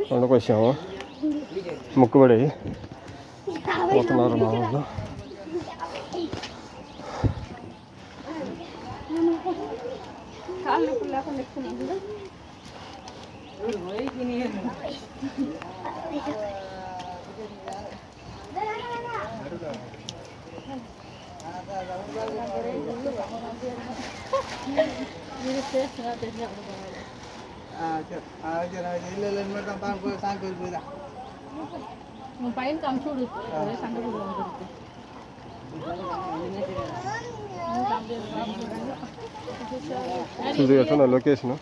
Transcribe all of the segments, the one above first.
కొండకు వచ్చాము, మొక్కుబడి పోతున్నారు మా వాళ్ళు. పైన కంచూడు ఎట్లా లొకేషన్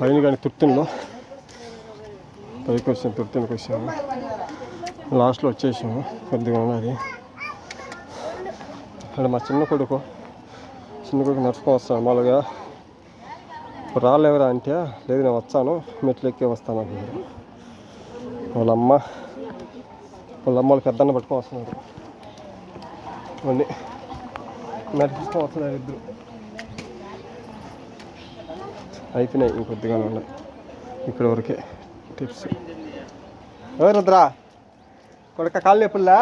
పైన కానీ తుర్తిలో పైకి వచ్చాము, తుర్తికి వచ్చాము. లాస్ట్లో వచ్చేసాము, కొద్దిగా ఉన్నది. అక్కడ మా చిన్న కొడుకు నడుచుకొని వస్తాను. మామూలుగా రాలేవరా అంటే లేదు నేను వచ్చాను, మెట్లు ఎక్కి వస్తాను అంటున్నారు. వాళ్ళ అమ్మ వాళ్ళు పెద్దన్న పట్టుకొని వస్తున్నారు. అవన్నీ నడిపించుకొని వస్తున్నారు ఇద్దరు. అయిపోయినాయి, ఇంకొద్దిగా ఉన్నాయి. ఇక్కడ వరకే టిప్స్. ఎవరుద్రా కొడుక కాళ్ళు ఎప్పుడులా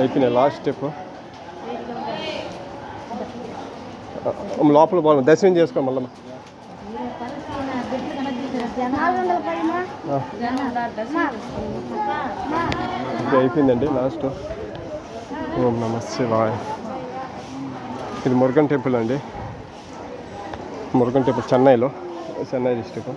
అయిపోయినాయి. లాస్ట్ స్టెప్ లోపల పోవాలి, దర్శనం చేసుకో. మళ్ళీ అయిపోయిందండి లాస్ట్. ఓం నమః శివాయ. ఇది మురుగన్ టెంపుల్ అండి. Murugan temple Chennai district.